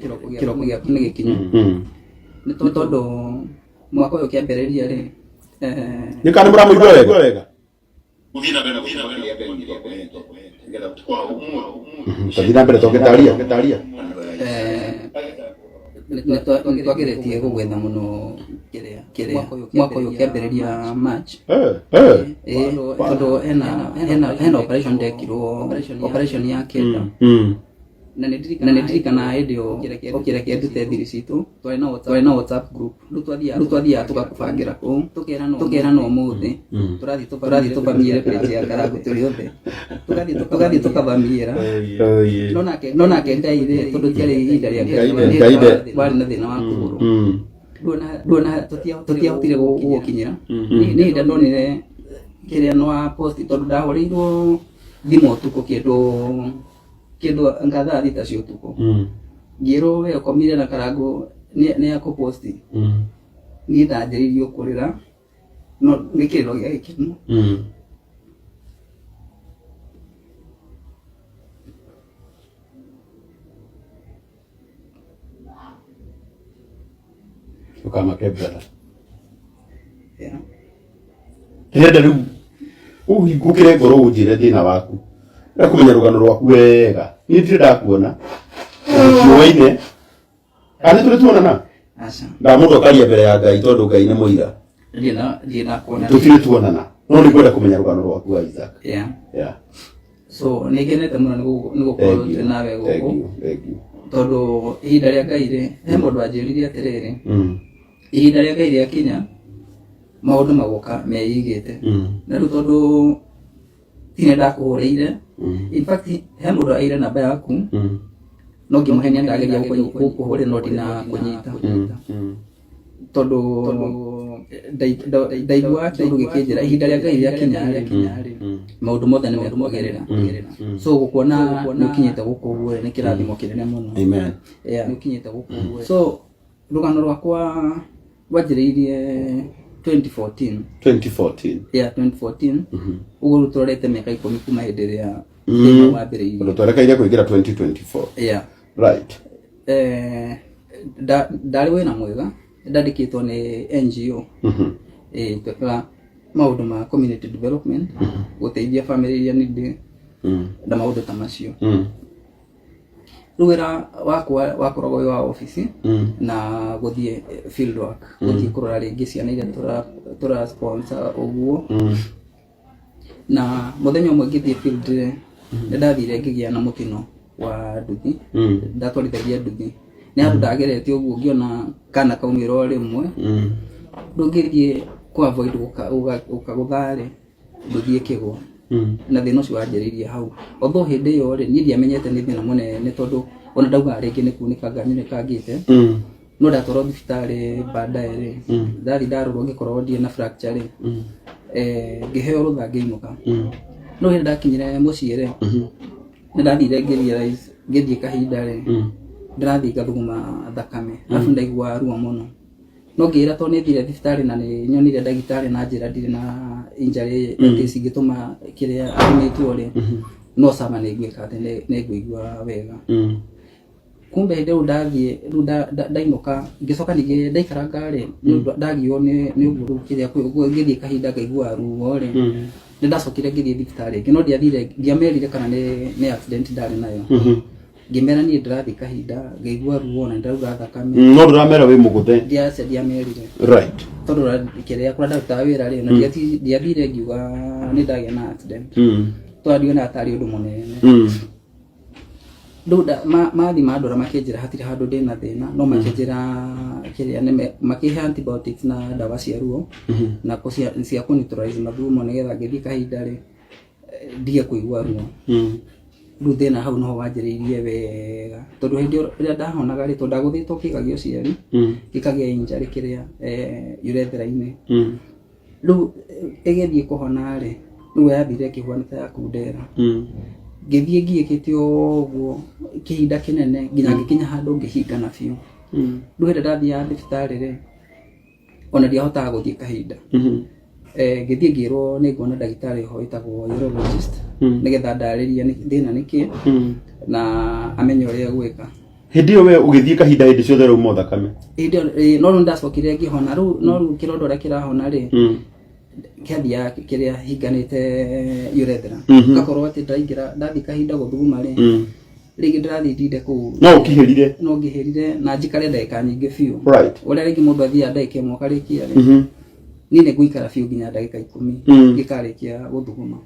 kiroko gĩaku nĩ gĩkinyu nĩ tondũ mwaka ũyũ kĩambĩrĩria rĩ nĩ kana mũramũigua wega tũthiĩ na mbere tũgĩtaria nĩ twagĩrĩtie gũgwetha mũno kĩrĩa mwaka ũyũ kĩambĩrĩria March tondũ hena operation ndekirwo operation ya kenda na nĩ ndirikana hĩndĩ ĩyo ũkĩreke ndute thiri citũ twarĩ na WhatsApp group rĩu twathiaga tũgakũbangĩra kũu tũkerana ũmũthĩ tũrathiĩ tũbamĩire page ya Karagũ tũrĩ othe tũgathiĩ tũkabamĩra no nake Ngai rĩ tondũ tiarĩ ihinda rĩake warĩ na thĩna wa kũgũrũ ndũona tũtiahotire gũkinyĩra nĩ ihinda ndonire kĩrĩa no wa post tondũ ndahũrĩirwo thimũ ũtukũ kĩndũ anga thaa thita cia ũtukũ ngĩrwo we ũkomire na Karagũ nĩ akũposti niĩ ndanjĩrĩirio kũrĩra no nĩ kĩrĩro gĩa gĩkeno ũkamakembera hĩndĩ rĩu ũhingũkĩre ngoro ũnjĩre thĩna waku na kũmenya rũgano rwaku wega niĩ ndirĩ ndakuona ũkiũwaine kana tũrĩ tuonana na mũndũ akaria mbere ya Ngai tondũ Ngai nĩ mũira tũtirĩ tuonana no nĩ kwenda kũmenya rũgano rwaku wa Isaac so nĩ ngenete mũno nĩ gũkorwo tũrĩ nawe gũkũ tondũ ihinda rĩa Ngai rĩ he mũndũ anjĩrire atĩrĩrĩ ihinda rĩa Ngai rĩakinya maũndũ magoka meigĩte na rĩu tondũ tine ndakũhũrĩire in fact he mũndũ aire namba yaku no ngĩmũhenia ndageria gũkũhũrĩra no ndina kũnyita tondũ ndaigua kĩndũ gĩkĩnjĩra ihinda rĩa Ngai rĩakinya maũndũ mothe nĩ mekũgerera so gũkuona nĩ ũkinyĩte gũkũ ũguo nĩ kĩrathimo kĩnene mũno amen nĩ ũkinyĩte gũkũ ũguo so rũgano rwakwa rwanjĩrĩirie 2014 ũguo rũtwarĩte mĩaka 10 kuma hĩndĩ ĩrĩa thĩna wambĩrĩirie rũtwarekeire kũingĩra 2024 right ndarĩ wĩra mwega ndandĩkĩtwo nĩ NGO twekaga maũndũ ma community development gũteithia family iria nĩndĩ na maũndũ ta macio rĩu wĩra wakwa wakoragwo wĩ wa ofici na gũthiĩ field work gũthiĩ kũrora rĩngĩ ciana iria tũra sponsor ũguo na mũthenya ũmwe ngĩthiĩ field nĩ ndathire ngĩgĩa na mũtino wa nduthi ndatwarithagia nduthi nĩ handũ ndagerete ũguo ngĩona kana kaumĩra o rĩmwe ndũngĩthiĩ kũ avoid ũkagũtharĩ ndũthiĩ kĩgwa na thĩna ũcio wanjĩrĩirie hau although hĩndĩ ĩyo rĩ niĩ ndiamenyete nĩ thĩna mũnene tondũ ona ndauga rĩngĩ nĩ kunĩkanga nĩkangĩte no ndatwarwo thibitarĩ baadaye rĩ ndathi ndarorwo ngĩkorwo ndirĩ na fracture rĩ ngĩheo rũtha ngĩinũka no hĩndĩ ndakinyire mũciĩ rĩ nĩ ndathire ngĩthiĩ kahinda rĩ ndĩrathiĩ ngathuguma thakame arabu ndaigua ruo mũno no ngĩra tondũ nĩ thire thibitarĩ na nĩ nyonire ndagĩtarĩ na njĩra ndirĩ na injury atĩ cingĩtũma kĩrĩa athimĩtwo rĩ no sama nĩ ngwĩka atĩ nĩ ngũigua wega kumbe hĩndĩ ĩyo ndathiĩ rĩu ndainũka ngĩcoka ningĩ ndaikaranga rĩ ndagiyo nĩ ũguo kĩrĩa ngĩthiĩ kahinda ngaigua ruo rĩ nĩ ndacokire ngĩthiĩ thibitarĩ ĩngĩ no ndiamerire kana nĩ accident ndarĩ nayo ngĩmera niĩ ndĩrathiĩ kahinda ngaigua ruo na ndĩrauga thakame no ndũramera wĩ mũgũthe ndiamerire right tondũ kĩrĩa kũrĩa ndarutaga wĩra rĩ na ndiathire ngiuga nĩ ndagĩa na accident tondũ ndiona atarĩ ũndũ mũnene rĩu mathi mandora makĩnjĩra hatirĩ handũ ndĩna thĩna no makĩnjĩra kĩrĩa makĩhe antibiotics na ndawa cia ruo na cia kũneutralize mathugumo nĩgetha ngĩthiĩ kahinda rĩ ndige kũigua ruo rĩu thĩna hau no wanjĩrĩirie wega tondũ hĩndĩ ĩrĩa ndahonaga rĩ tondũ ndagũthĩtwo kĩga gĩa ũciari gĩkagĩa injury kĩrĩa urethra-inĩ rĩu ĩgĩthiĩ kũhona rĩ rĩu yathire ĩkĩhuana ta ya kundera ngĩthiĩ ngiĩkĩte ũguo kĩhinda kĩnene nginya ngĩkinya handũ ngĩhingana biũ rĩu hĩndĩ ndathiaga thibitarĩ rĩ ona ndiahotaga gũthiĩ kahinda ngĩthiĩ ngĩrwo nĩ nguona ndagĩtarĩ ho wĩtagwo urologist nĩgetha ndarĩrie thĩna nĩkĩ na amenye ũrĩa gwĩka Hindi we ugithie kahinda hindi ciothe ru mo thakame hindi no ndacokire ngihona ru no ru kirondo ra kirahona ri kiathia kiria hinganite urethra ngakorwo ati ndaingira ndathi kahinda guthuguma ri rigi ndirathithinde ku no ngihirire na njikare ndagika nyingi biu right uria rigi mundu athia ndagika imwe karikia ri nine guikara biu nginya ndagika 10 ngikarikia guthuguma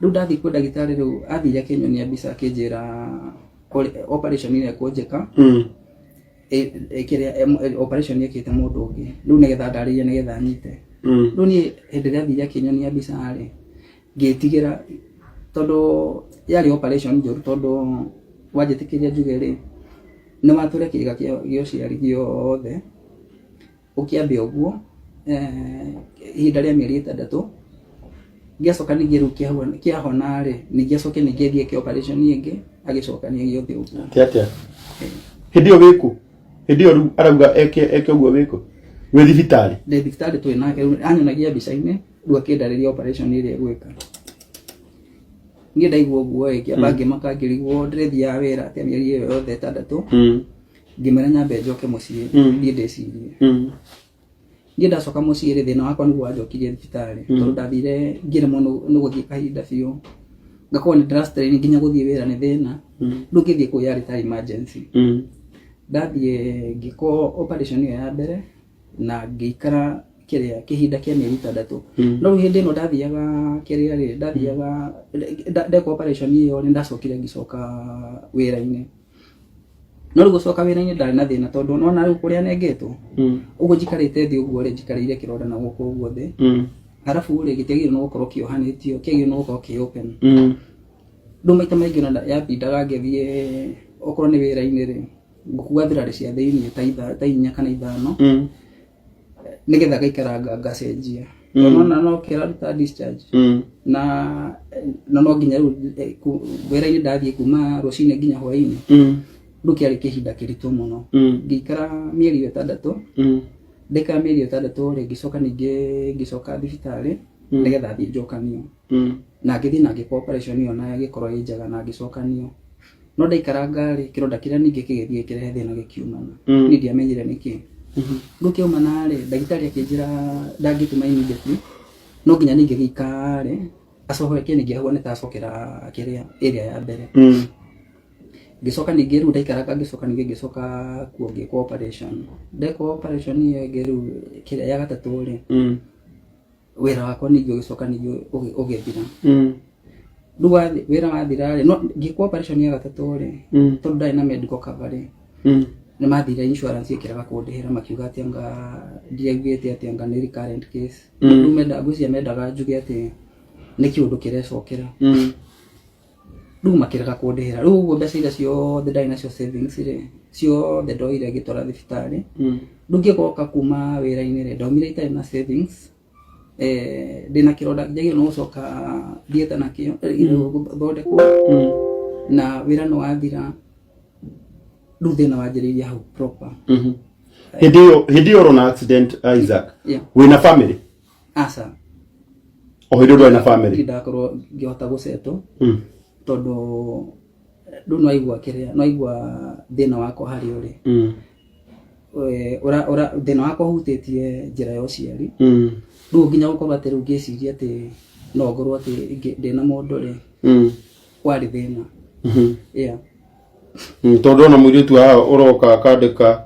riu ndathi kwa ndagitari riu athire akinyonia mbica akinjira operation ile kujeka kiria operation yekite mundu ungi riu nigetha ndariye nigetha nyite riu ni hindi ria athire akinyonia mbica ari ngitigira tondu yari operation njuru tondu wajitikiria njuge ri ni wature kiga gio ciari giothe ukiambe uguo ihinda ria mieri 6 ngiacoka ningiru kiahona ri ningiacoke ningithie ki operation ingi agicoka ningiothe uguo tia hindi o wiku hindi o arauga eke uguo wiku we thibitari tu nake anyonagia mbica-ini riu akindariria operation iria gwika ngi ndaigua uguo bangi makangirigwo ndirethia wira ati mieri iyo yothe 6 ngimera nyambe njoke mucii thie ndicirie ngi ndacoka mucii ri thina wakwa niguo wanjokirie thibitari tondu ndathire ngiremwo ni guthie kahinda biu ngakorwo ni ndirastrain nginya guthie wira ni thina riu ngithie ku yari ta emergency ndathie ngiko operation iyo ya mbere na ngikara kiria kihinda kia mieri 6 no hindi no ndathiaga kiria ri ndathiaga ndeko operation iyo ni ndacokire ngicoka wira-ini no gucoka wira-ini ndari na thina tondu nona riu kuria nengetwo uguo njikarite thi uguo ri njikarire kironda na guko uguo thi harafu ri gitiagire no gukorwo kiohanitio kiagire no gukorwo ki open ndu maita maingi no yabindaga ngithie okorwo ni wira-ini ri ngukua thirari cia thiini ta 4 kana 5 nigetha gaikaranga ngacenjia nona no kiraruta discharge na no nginya wira-ini ndathie kuma rucine nginya hwaini riu kiari kihinda kiritu muno ngikara mieri 6 ndeka mieri 6 ri ngicoka ningi ngicoka thibitari nigetha thie njokanio na ngithie na ngiko operation iyo na gikorwo injaga na ngicokanio no ndaikaranga ri kironda kiria ningi kigithie kirehe thina gikiumana ni ndiamenyire niki riu kiumana ri ndagitari akinjira ndangituma immediately no nginya ningi gikare acoke ningi ahua nitacokera kiria area ya mbere gicoka ningi riu ndaikaranga gicoka ningi gicoka kuonge ko operation ndeko operation iyo ngiru kiria ya gatatu ri wira wakwa ningi gicoka ningi ugithira riu wira wathira ri no ngiko operation ya gatatu ri tondu ndari na medical cover ri ni mathire insurance ikiraga kundihira makiuga ati anga ndiaiguite ati anga ni recurrent case riu mendaga njuge ati ni kiundu kirecokera riu makiraga kundihira riu uguo mbeca iria ciothe ndari nacio savings ri ciothe ndoire ngitwara thibitari riu ngikoka kuma wira-ini ri ndaumire itari na savings ndina kironda njagire no gucoka thiete nakio thondekwo na wira no wathira riu thina wanjiriria hau proper hindi iyo rona accident Isaac wina family asa hindi ndo ina family ndakorwo ngihota guceto tondu riu no aigua thina wakwa hari uri ora thina wakwa hutitie njira ya uciari riu nginya gukorwo ati riu ngiciria ati no ngorwo ati ndina mundu ri wari thina tondu ona muiritu haha uroka akandika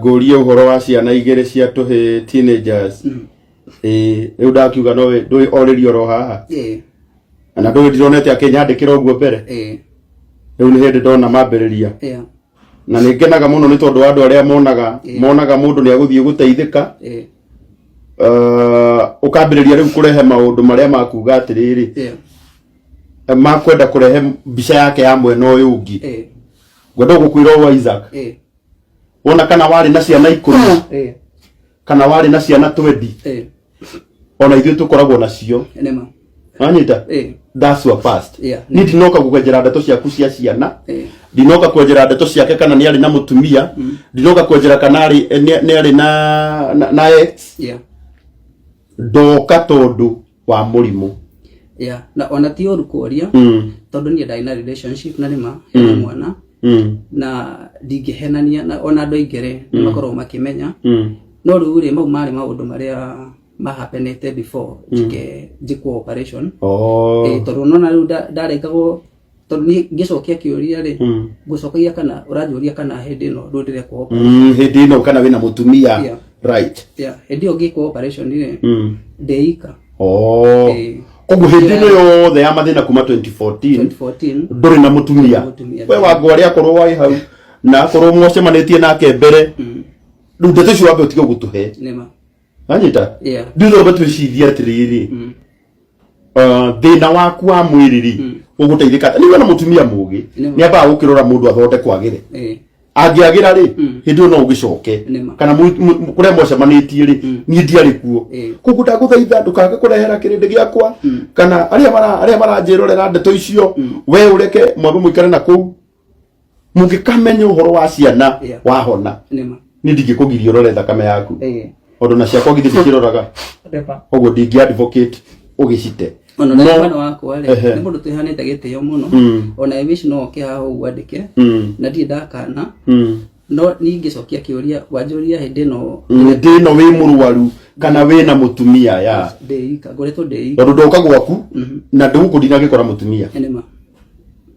nguria uhoro wa ciana igiri cia tuhi teenagers riu ndakiuga no ndui oririo ro haha na ndui ndironete akinyandikira uguo mbere riu ni hindi ndona mambiriria na ningenaga muno ni tondu andu aria monaga mundu ni aguthie guteithika ukambiriria riu kurehe maundu maria makuga atiriri makwenda kurehe mbica yake ya mwena uyu ungi ngwenda gukwira wa Isaac wona kana wari na ciana 10 kana wari na ciana 20 ona ithuĩ tukoragwo nacio anyita that's your past ni ndinoka gukwenjera ndeto ciaku cia ciana ndinoka kwenjera ndeto ciake kana ni ari na mutumia ndinoka kwenjera kana ni ari na ex ndoka tondu wa murimu na ona ti oru kuria tondu ni ndai na relationship na nima mwana na ndingĩhenania na ona andũ aingĩ nĩ makorwo makĩmenya no rĩu rĩ mau marĩ maũndũ marĩa mahapenete before njĩkwo operation tondũ nona rĩu ndarengagwo tondũ niĩ ngĩcokia kĩũria rĩ ngũcokagia kana ũranjũria kana hĩndĩ ĩno rĩu ndĩrekwo operation hĩndĩ ĩno kana wĩna mũtumia right hĩndĩ ĩyo ngĩkwo operation rĩ ndeika koguo hĩndĩ ĩno yothe ya mathĩna kuma 2014 ndũrĩ na mũtumia we wangwarĩ akorwo wĩ hau na akorwo mũcemanĩtie nake mbere rĩu ndeto icio wambe ũtige gũtũhe anyita nditho batwĩciria atĩrĩrĩ thĩna waku wa mwĩrĩ ũgũteithĩka nĩ wena mũtumia mũgĩ nĩ ambaga gũkĩrora mũndũ athonde kwagĩre angĩagĩra rĩ hĩndĩ ĩyo no ũgĩcoke kana kũrĩa mũcemanĩtie rĩ niĩ ndiarĩ kuo koguo ndagũthaitha ndũkage kũrehera kĩrĩndĩ gĩakwa kana arĩa maranjĩrorera ndeto icio we ũreke mwambe mũikare na kũu mũngĩkamenya ũhoro wa ciana wahona niĩ ndingĩkũgiria ũrore thakame yaku ondũ na ciakwa githĩ cikĩroraga koguo ndingĩ advocate ũgĩcite ona na mwana wakwa rĩ nĩ mũndũ twĩhanĩte gĩtĩo mũno ona wish no oke haha ũguo andĩke na ndirĩ ndakana no ningĩcokia kĩũria wanjũria hĩndĩ ĩno wĩ mũrwaru kana wĩna mũtumia ya ndeika ngoretwo ndeika tondũ ndoka gwaku na ndũgũkũndi ngĩkora mũtumia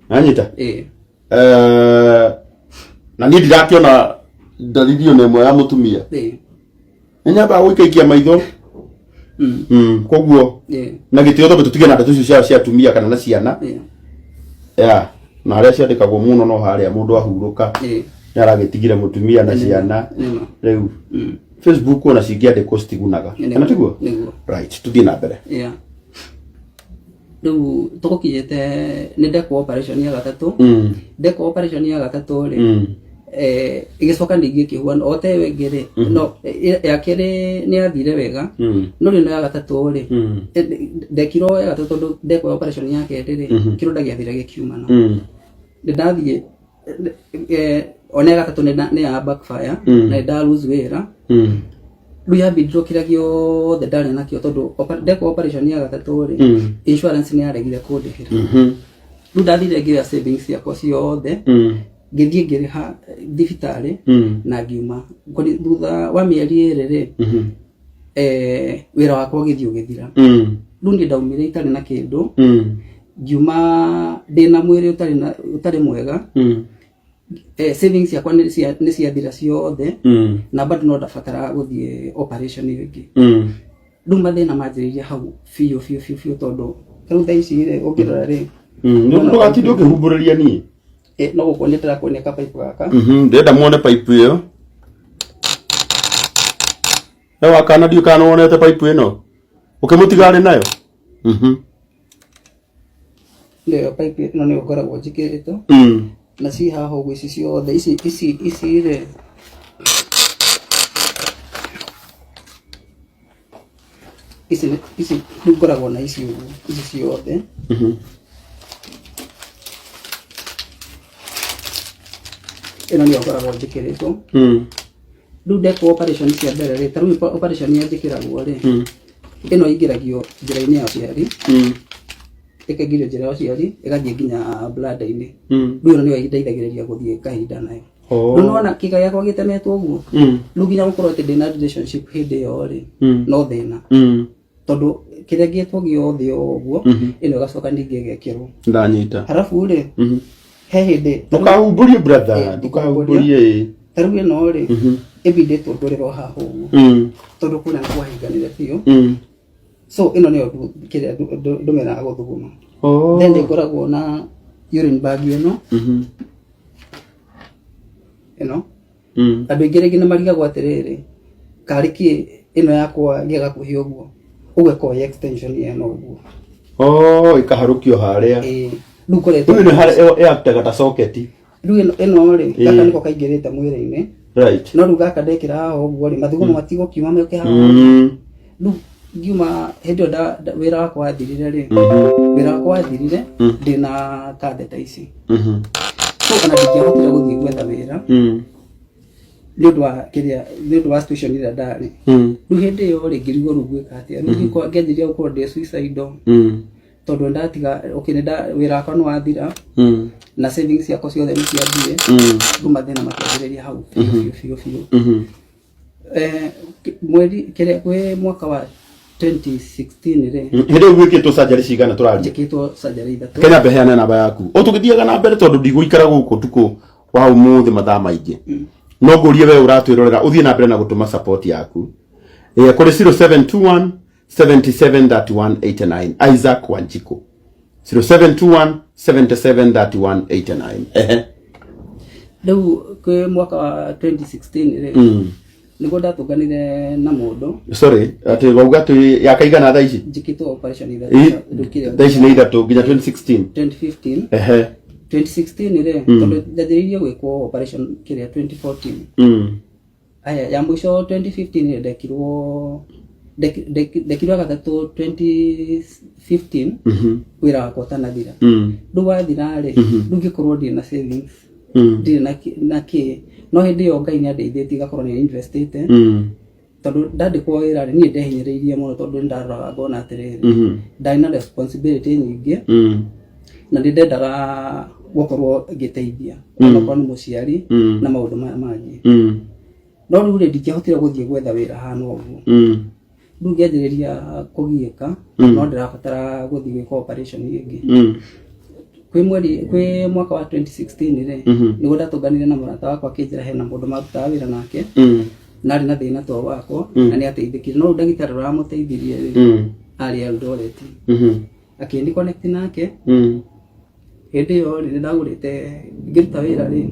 anyita na niĩ ndirakĩona dalili ona ĩmwe ya mũtumia nyambaga gũikaikia maitho koguo na gĩtĩo tondũ tũtige na ndeto icio cia atumia kana na ciana na arĩa ciandĩkagwo mũno no harĩa mũndũ ahurũka nĩ aragĩtigire mũtumia na ciana rĩu Facebook ona cingĩandĩkwo citigunaga kana tiguo right tuthiĩ na mbere rĩu tũgũkinyĩte nĩ ndekwo operation ya gatatũ ndekwo operation ya gatatũ rĩ igĩcoka ningĩ kĩhuana o te wengĩ rĩ no ya kerĩ nĩ yathire wega no rĩu ya gatatũ rĩ ndekirwo ya gatatũ tondũ ndekwo operation ya kerĩ rĩ kĩronda gĩathire gĩkiumana nĩ ndathiĩ ona ya gatatũ nĩ ya backfire na nda lose wĩra rĩu yambindwo kĩrĩa gĩothe ndarĩ nakĩo tondũ ndekwo operation ya gatatũ rĩ insurance nĩ yaregire kũndĩhĩra rĩu ndathire ngĩoya savings ciakwa ciothe ngĩthiĩ ngĩrĩha thibitarĩ na ngiuma thutha wa mĩeri ĩrĩ rĩ wĩra wakwa ũgĩthiĩ ũgĩthira rĩu niĩ ndaumire itarĩ na kĩndũ ngiuma ndĩna mwĩrĩ ũtarĩ mwega savings ciakwa nĩ ciathira ciothe na bado no ndabatara gũthiĩ operation ĩngĩ rĩu mathĩna manjĩrĩirie hau biũ tondũ rĩu thaa ici rĩ ũngĩrora rĩ ndũgatinde ũkĩhumbũrĩria niĩ no gũkuonia ndĩrakuonia pipe gaka ndĩrenda muone pipe ĩyo we wakana ndiũ kana wonete pipe ĩno ũkĩmũtiga arĩ nayo nĩyo pipe ĩno nĩyo ngoragwo njĩkĩrĩtwo na ci haha ũguo ici ciothe ici rĩ ici ngoragwo na ici ũguo ici ciothe ĩno nĩyo ngoragwo njĩkĩrĩtwo rĩu ndekwo operation cia mbere rĩ ta rĩu operation ya njĩkĩragwo rĩ ĩno ingĩragio njĩra-inĩ ya ũciari ĩkaingĩrio njĩra ya ũciari ĩgathiĩ nginya bladder-inĩ rĩu ĩno nĩyo ĩndeithagĩrĩria gũthiĩ kahinda nayo rĩu nĩwona kĩga gĩakwa gĩtemetwo ũguo rĩu nginya gũkorwo atĩ ndĩna relationship hĩndĩ ĩyo rĩ no thĩna tondũ kĩrĩa gĩetwo gĩothe ũguo ĩno ĩgacoka ningĩ ĩgekĩrwo ndanyita harabu rĩ he hĩndĩ ndũkahumbũrie brother ndũkahumbũrie ta rĩu ĩno rĩ ĩbindĩtwo ndũrĩrwo haha ũguo tondũ kũrĩa nĩ kwahinganire biũ so ĩno nĩyo kĩrĩa ndũmĩraga gũthuguma then ĩkoragwo na urine bag ĩno andũ aingĩ rĩngĩ nĩ marigagwo atĩrĩrĩ karĩ kĩ ĩno yakwa ngĩaga kũhe ũguo ũgekoya extension ĩno ũguo ĩkaharũkio harĩa rĩu koretwo rĩu nĩ harĩa yaktaga ta socket rĩu ĩno rĩ gaka nĩko kaingĩrĩte mwĩrĩ-inĩ no rĩu gaka ndekĩra haha ũguo rĩ mathugumo matigũkiuma moke haha rĩu ngiuma hĩndĩ ĩyo wĩra wakwa wathirire rĩ wĩra wakwa wathirire ndĩna catheter ici so ona ndingĩahotire gũthiĩ gwetha wĩra nĩ ũndũ wa situation ĩrĩa ndarĩ rĩu hĩndĩ ĩyo rĩ ngĩrigwo rĩu gwĩka atĩa rĩu ngĩanjirie gũkorwo ndĩ suicidal tondũ ndatiga wĩra wakwa nĩ wathira na savings yako ciothe nĩ ciambie kuma thĩna makĩambĩrĩria hau biũ. Mweri kĩrĩa kwĩ mwaka wa 2016 rĩ hĩndĩ gwĩkĩtwo surgery cigana tũraria? Njĩkĩtwo surgery 3. Kenya beheana namba yaku ũtũgĩthiaga na mbere tondũ ndigũikara gũkũ tukũ wa ũmũthĩ mathaa maingĩ. No ngũrie wewe ũratwĩrorera ũthiĩ na mbere na gũtũma support yaku kũrĩ 0721 773189 Isaac Wanjiku 0721 773189. Rĩu kwĩ mwaka wa 2016 rĩ nĩguo ndatũnganire na mũndũ. Sorry atĩ wauga tu yakaigana thaa ici? Njĩkĩtwo operation thaa ici nĩ ithatũ nginya 2016 2016 rĩ tondũ njambĩrĩirie gwĩkwo operation kĩrĩa 2014 aya ya mũico 2015 ndekirwo gatatũ 2015 wĩra wakwa ũtanathira. Rĩu wathira rĩ rĩu ngĩkorwo ndirĩ na savings ndirĩ na kĩ no hĩndĩ ĩyo Ngai nĩandeithĩtie ngakorwo nĩ investĩte tondũ ndandĩkwo wĩra rĩ niĩ ndehinyĩrĩirie mũno tondũ nĩndaroraga ngona atĩrĩrĩ ndarĩ na responsibility nyingĩ na nĩndendaga gũkorwo ngĩteithia onokorwo nĩ mũciari na maũndũ maya mangĩ. No rĩu rĩ ndingĩahotire gũthiĩ gwetha wĩra hana ũguo. Rĩu ngĩanjĩrĩria kũgiĩka no ndĩrabatara gũthiĩ gwĩka operation ĩngĩ. Kwĩ mwaka wa 2016 rĩ nĩguo ndatũnganire na mũrata wakwa akĩnjĩra hena mũndũ marutaga wĩra nake na arĩ na thĩna to wakwa na nĩateithĩkire. No rĩu ndagĩtarĩ ũramũteithirie rĩ arĩ Eldoret akĩndi connect nake. Hĩndĩ ĩyo rĩ nĩndagũrĩte ngĩruta wĩra rĩ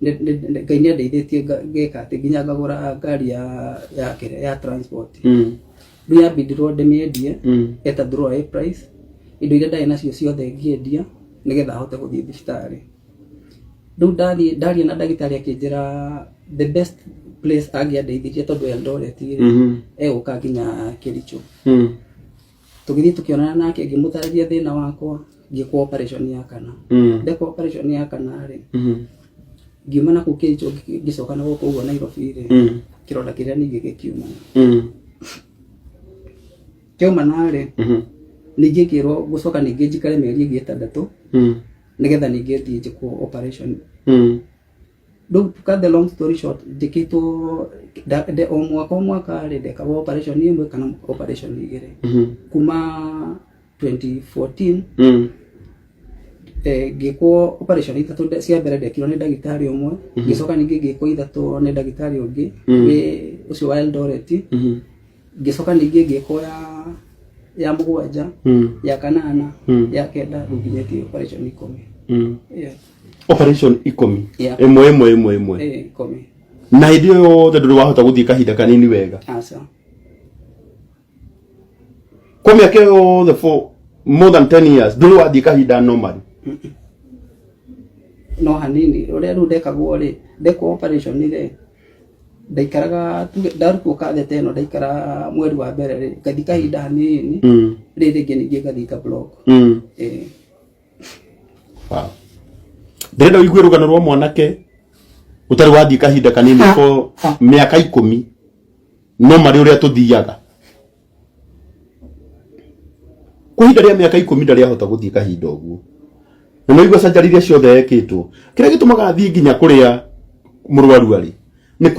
Ngai nĩandeithĩtie ngeka atĩ nginya ngagũra ngari ya transport. Rĩu yambindirwo ndĩmĩendie at a throwaway price. Indo iria ndarĩ nacio ciothe ngĩendia nĩgetha hote gũthiĩ thibitarĩ. Rĩu ndaria na ndagĩtarĩ akĩnjĩra the best place angĩandeithirie tondũ Eldoret rĩ egũka nginya Kericho. Tũgĩthiĩ tũkĩonana nake ngĩmũtarĩria thĩna wakwa ngĩkwo operation ya kana. Ndekwo operation ya kana rĩ ngiuma na kũu Kericho ngĩcoka na gũkũ ũguo Nairobi rĩ kĩronda kĩrĩa ningĩ gĩkiuma. Kĩaumana rĩ ningĩ ngĩrwo gũcoka ningĩ njikare mĩeri ĩngĩ 6 nĩgetha ningĩ thiĩ njĩkwo operation. Rĩu to cut the long story short njĩkĩtwo o mwaka rĩ ndekagwo operation ĩmwe kana operation igĩrĩ. Kuma 2014 ngĩkwo operation 3 cia mbere ndekirwo nĩ ndagĩtarĩ ũmwe ngĩcoka ningĩ ngĩkwo 3 nĩ ndagĩtarĩ ũngĩ wĩ ũcio wa Eldoret ngĩcoka ningĩ ngĩkwo ya mũgwanja ya kanana ya kenda rũginyĩtie operation 10. Operation 10 ĩmwe 10 na hĩndĩ ĩyo yothe ndũrĩ wahota gũthiĩ kahinda kanini wega? Aca kwa mĩaka yothe for more than 10 years ndũrĩ wathiĩ kahinda normal? No hanini ũrĩa rĩu ndekagwo rĩ ndekwo operation rĩ ndaikaraga ndarutwo kathete ĩno ndaikara mweri wa mbere rĩ ngathi kahinda hanini rĩrĩ ngĩ ningĩ ngathi ka block. Wow. Ndĩrenda ũigue rũgano rwa mwanake ũtarĩ wathiĩ kahinda kanini ko mĩaka 10 no marĩ ũrĩa tũthiaga kwa ihinda rĩa mĩaka 10 ndarĩ ahota gũthiĩ kahinda ũguo. Na no igua surgery iria ciothe ekĩtwo kĩrĩa gĩtũmaga athiĩ nginya kũrĩa mũrwaru arĩ nĩ